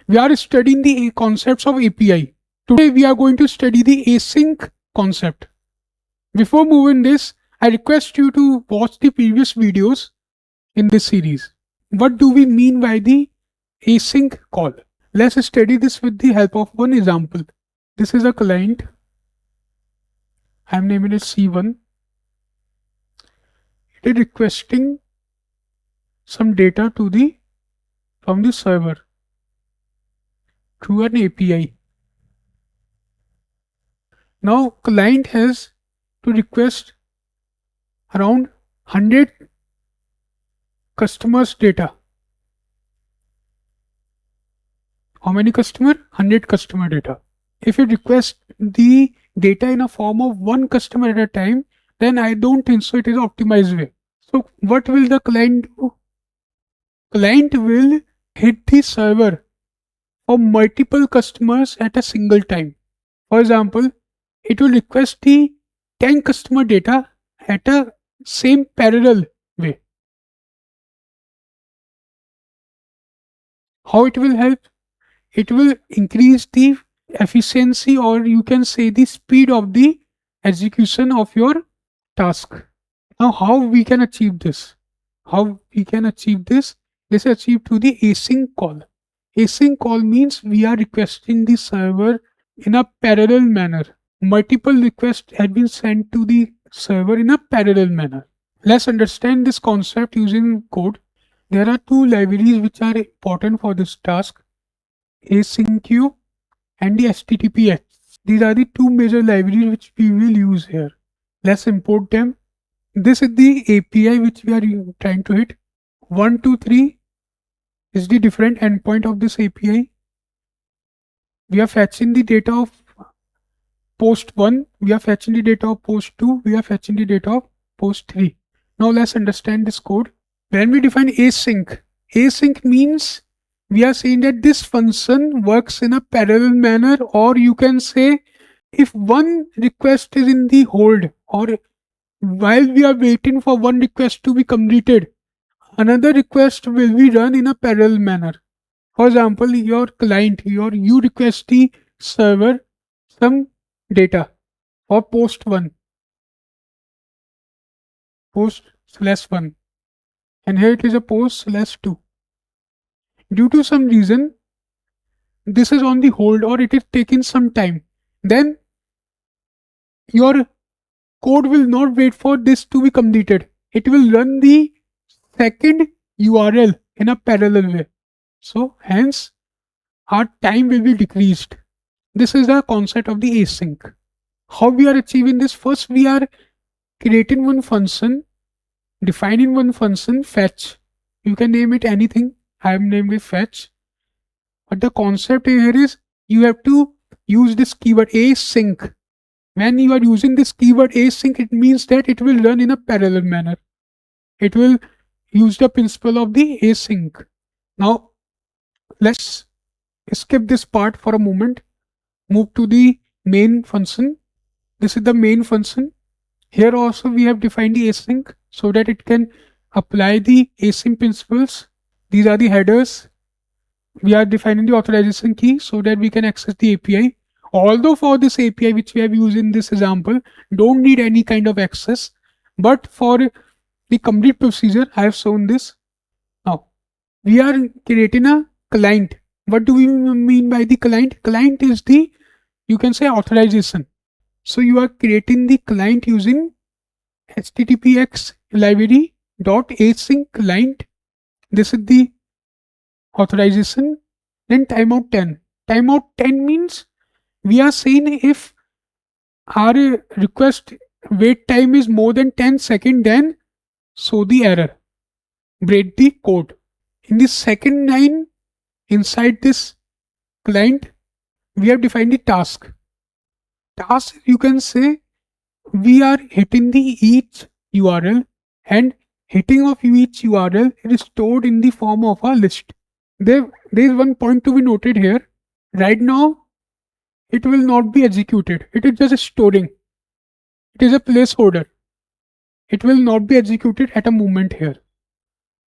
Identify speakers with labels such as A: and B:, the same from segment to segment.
A: We are studying the concepts of API. Today we are going to study the async concept. Before moving this, I request you to watch the previous videos in this series. What do we mean by the async call? Let's study this with the help of one example. This is a client. I am naming it C1. It is requesting some data from the server through an API. Now client has to request around 100 customers data. How many customer? 100 customer data. If you request the data in a form of one customer at a time, then I don't think so it is optimized way. So what will the client do? Client will hit the server for multiple customers at a single time. For example, it will request the 10 customer data at a same parallel way. How it will help? It will increase the efficiency, or you can say the speed of the execution of your task. Now how we can achieve this? This is achieved through the async call. Async call means we are requesting the server in a parallel manner. Multiple requests have been sent to the server in a parallel manner. Let's understand this concept using code. There are two libraries which are important for this task: Async and the HTTPS. These are the two major libraries which we will use here. Let's import them. This is the API which we are trying to hit. 1, 2, 3 is the different endpoint of this API. We are fetching the data of post 1, we are fetching the data of post 2, we are fetching the data of post 3. Now let's understand this code. When we define async means we are saying that this function works in a parallel manner, or you can say if one request is in the hold, or while we are waiting for one request to be completed, another request will be run in a parallel manner. For example, your client, you request the server some data for post 1, post/1, and here it is a post/2. Due to some reason, this is on the hold, or it is taking some time. Then your code will not wait for this to be completed. It will run the second URL in a parallel way. So hence our time will be decreased. This is the concept of the async. How we are achieving this? First, we are creating one function, defining one function, fetch. You can name it anything. I have named it fetch. But the concept here is you have to use this keyword async. When you are using this keyword async, it means that it will run in a parallel manner. It will use the principle of the async. Now let's skip this part for a moment. Move to the main function. This is the main function. Here also we have defined the async so that it can apply the async principles. These are the headers. We are defining the authorization key so that we can access the API. Although for this API which we have used in this example, don't need any kind of access, but for the complete procedure I have shown this. Now we are creating a client. What do we mean by the client? Client is the, you can say, authorization. So you are creating the client using httpx library .async client. This is the authorization. Then timeout 10. Timeout 10 means we are saying if our request wait time is more than 10 seconds, then show the error, break the code. In the second line inside this client, we have defined the task. Task, you can say, we are hitting the each URL, and hitting of each URL is stored in the form of a list. There is one point to be noted here. Right now, it will not be executed. It is just storing. It is a placeholder. It will not be executed at a moment here.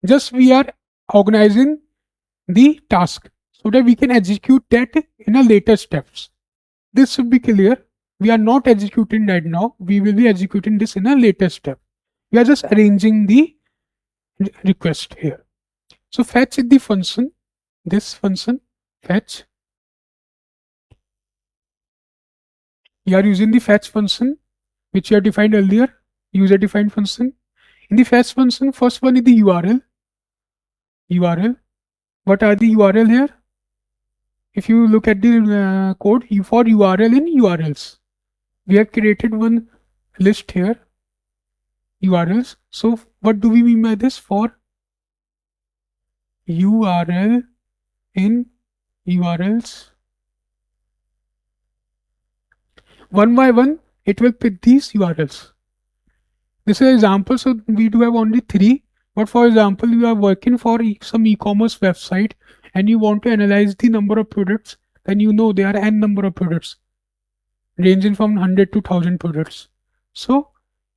A: Just we are organizing the task. so that we can execute that in a later steps. This should be clear. We are not executing right now. We will be executing this in a later step. We are just arranging the request here. So fetch is the function, this function fetch. We are using the fetch function which we have defined earlier, user defined function. In the fetch function, first one is the URL. What are the URL here? If you look at the code for URL in URLs, we have created one list here, URLs. So what do we mean by this? For URL in URLs, one by one it will pick these URLs. This is an example, so we do have only 3. But for example, you are working for some e-commerce website and you want to analyze the number of products, then you know there are n number of products ranging from 100 to 1000 products. So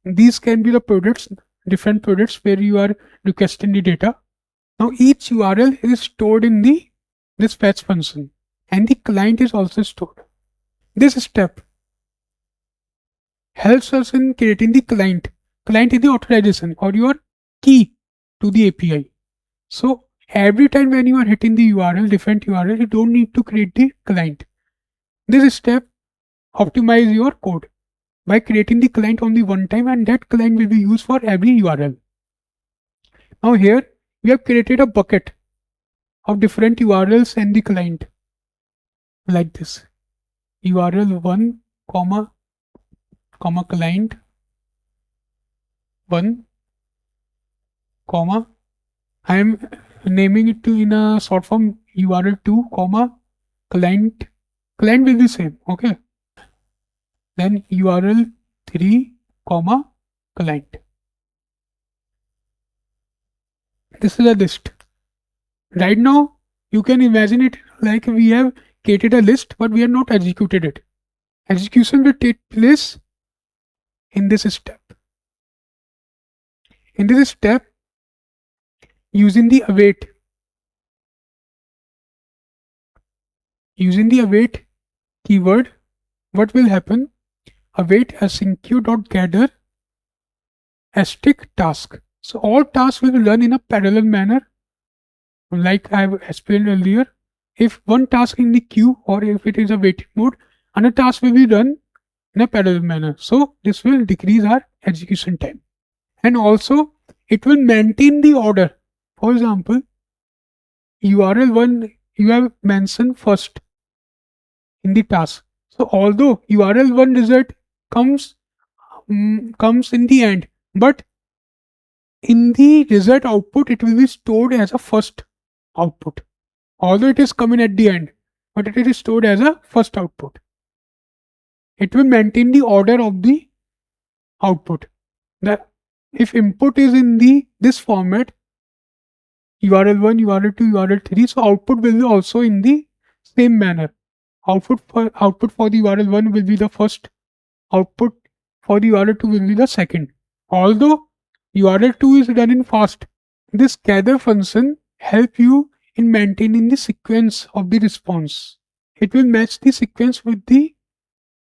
A: these can be the products, different products where you are requesting the data. Now each URL is stored in this fetch function and the client is also stored. This step helps us in creating the client. Client is the authorization or your key to the API. So every time when you are hitting the URL, different URL, you don't need to create the client. This step optimize your code by creating the client only one time, and that client will be used for every URL. Now here we have created a bucket of different URLs and the client like this. URL 1, comma client 1, comma, I am naming it to in a short form URL 2, comma client will be same, okay. Then URL 3, comma client. This is a list. Right now you can imagine it like we have created a list but we have not executed it. Execution will take place in this step. In this step, using the await keyword, what will happen? Await async.gather asterisk task. So all tasks will run in a parallel manner, like I have explained earlier. If one task in the queue or if it is a waiting mode, another task will be run in a parallel manner. So this will decrease our execution time. And also it will maintain the order. For example, URL 1 you have mentioned first in the task. So although URL 1 result comes in the end, but in the result output it will be stored as a first output. Although it is coming at the end, but it is stored as a first output. It will maintain the order of the output. That if input is in this format, URL 1, URL 2, URL 3, so output will be also in the same manner. Output for the URL 1 will be the first, output for the URL 2 will be the second. Although URL 2 is running fast, this gather function help you in maintaining the sequence of the response. It will match the sequence with the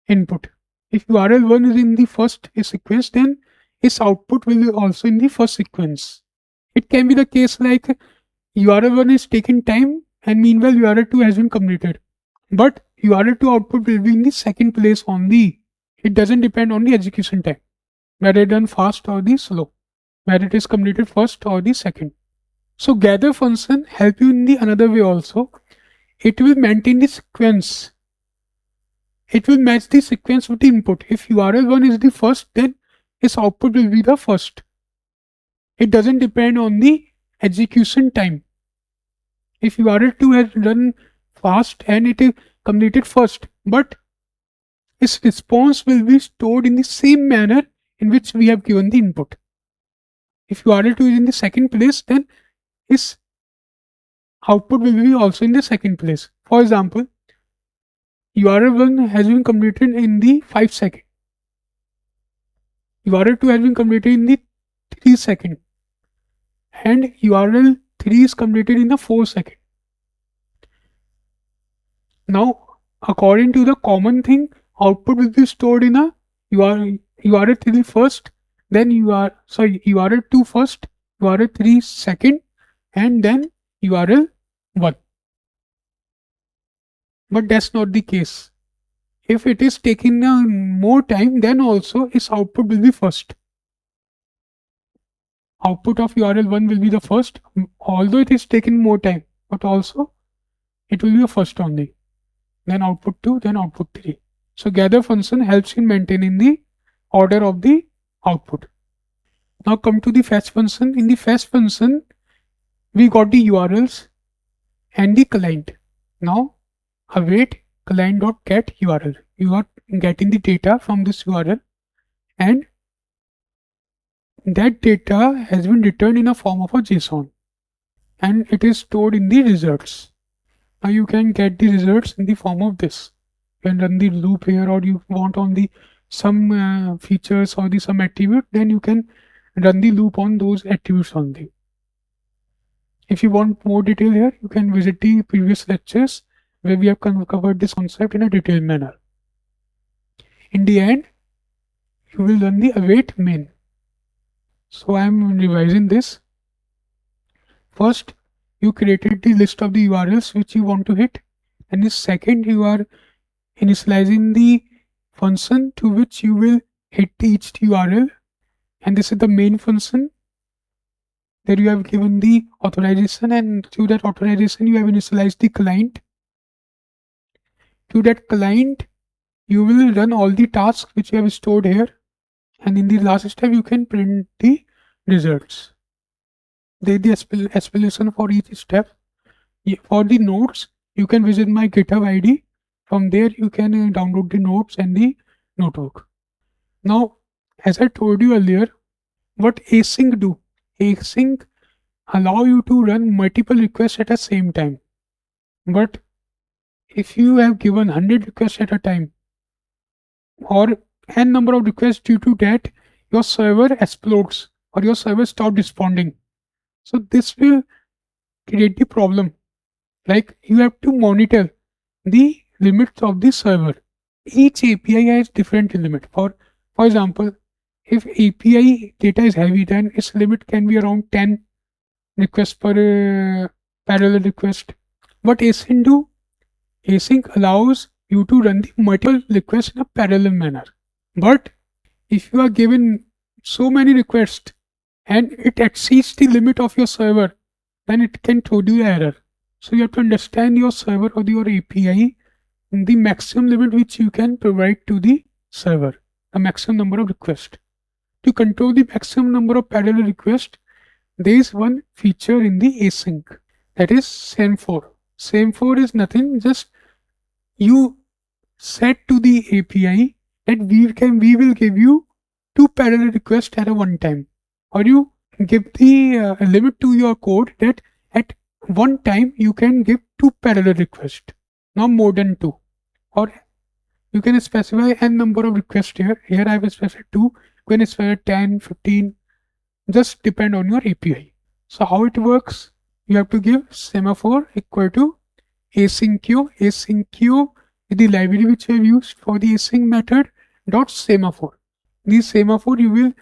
A: input. If URL 1 is in the first sequence, then its output will be also in the first sequence. It can be the case like URL 1 is taking time and meanwhile URL 2 has been completed. But URL 2 output will be in the second place only. It doesn't depend on the execution time, whether it done fast or the slow, whether it is completed first or the second. So gather function help you in the another way also. It will maintain the sequence. It will match the sequence with the input. If URL 1 is the first, then its output will be the first. It doesn't depend on the execution time. If URL 2 has run fast and it is completed first, but its response will be stored in the same manner in which we have given the input. If URL 2 is in the second place, then its output will be also in the second place. For example, URL 1 has been completed in the 5 second. URL 2 has been completed in the 3 second. And URL 3 is completed in the 4 second. Now, according to the common thing, output will be stored in a URL3 first, then URL2 first, URL3 second, and then URL1. But that's not the case. If it is taking more time, then also its output will be first. Output of URL1 will be the first, although it is taking more time, but also it will be the first only. Then output 2, then output 3. So gather function helps in maintaining the order of the output. Now come to the fetch function. In the fetch function, we got the URLs and the client. Now await client.get URL. You are getting the data from this URL, and that data has been returned in a form of a JSON, and it is stored in the results. Now you can get the results in the form of this. You can run the loop here, or you want only some features or some attribute, then you can run the loop on those attributes only. If you want more detail here, you can visit the previous lectures where we have covered this concept in a detailed manner. In the end, you will run the await main. So I am revising this. First, you created the list of the URLs which you want to hit, and the second, you are initializing the function to which you will hit each URL, and this is the main function. There you have given the authorization, and through that authorization you have initialized the client. To that client, you will run all the tasks which you have stored here, and in the last step you can print the results. There is the explanation for each step. For the notes, you can visit my GitHub ID. From there you can download the notes and the notebook. Now, as I told you earlier, what async do? Async allow you to run multiple requests at the same time. But if you have given 100 requests at a time, or n number of requests, due to that your server explodes or your server stops responding. So this will create the problem. Like, you have to monitor the limits of the server. Each API has different limit. For example, if API data is heavy, then its limit can be around 10 requests per parallel request. What async do? Async allows you to run the multiple requests in a parallel manner. But if you are given so many requests and it exceeds the limit of your server, then it can throw you error. So you have to understand your server or your API, the maximum limit which you can provide to the server, the maximum number of requests. To control the maximum number of parallel requests, there is one feature in the async, that is semaphore. Semaphore is nothing, just you set to the API that we will give you 2 parallel requests at a one time, or you give the limit to your code that at one time you can give 2 parallel requests, not more than 2, or you can specify n number of requests here. Here I have specified 2, you can specify 10, 15, just depend on your API. So how it works? You have to give semaphore equal to async queue. Async queue is the library which we have used for the async method dot semaphore. The semaphore, you will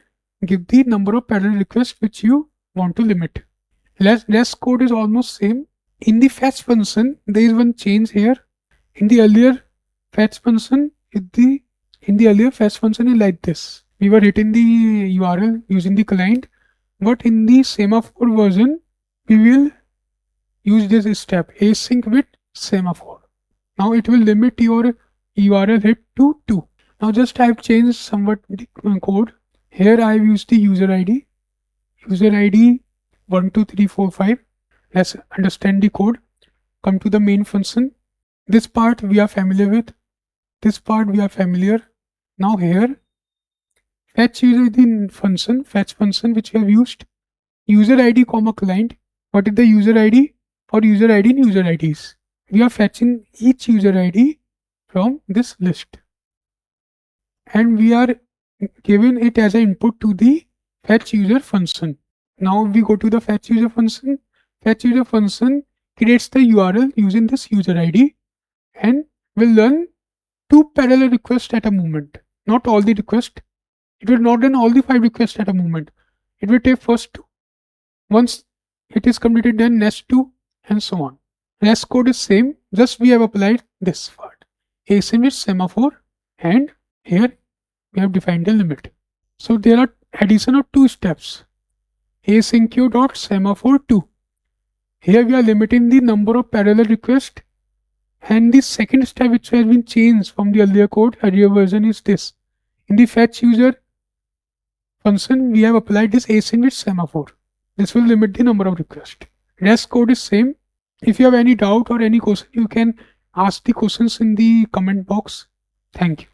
A: give the number of parallel requests which you want to limit. Rest code is almost same. In the fetch function, there is one change here. In the earlier fetch function, is like this. We were hitting the URL using the client, but in the semaphore version, we will use this step, async with semaphore. Now it will limit your URL hit to 2. Now just I have changed somewhat the code. Here I have used the user ID 12345. Let's understand the code. Come to the main function. This part we are familiar with. This part we are familiar. Now here, fetch user ID function, which we have used. User ID comma client. What is the user ID? For user ID and user IDs. We are fetching each user ID from this list, and we are giving it as an input to the fetch user function. Now we go to the fetch user function. Fetch user function creates the URL using this user ID, and will run 2 parallel requests at a moment. Not all the requests. It will not run all the 5 requests at a moment. It will take first 2. Once it is completed, then next 2, and so on. Rest code is same, just we have applied this part. Async with semaphore, and here we have defined the limit. So there are addition of 2 steps. async.semaphore2. Here we are limiting the number of parallel requests, and the second step which has been changed from the earlier code, earlier version, is this. In the fetch user function, we have applied this async with semaphore. This will limit the number of requests. Rest code is same. If you have any doubt or any question, you can ask the questions in the comment box. Thank you.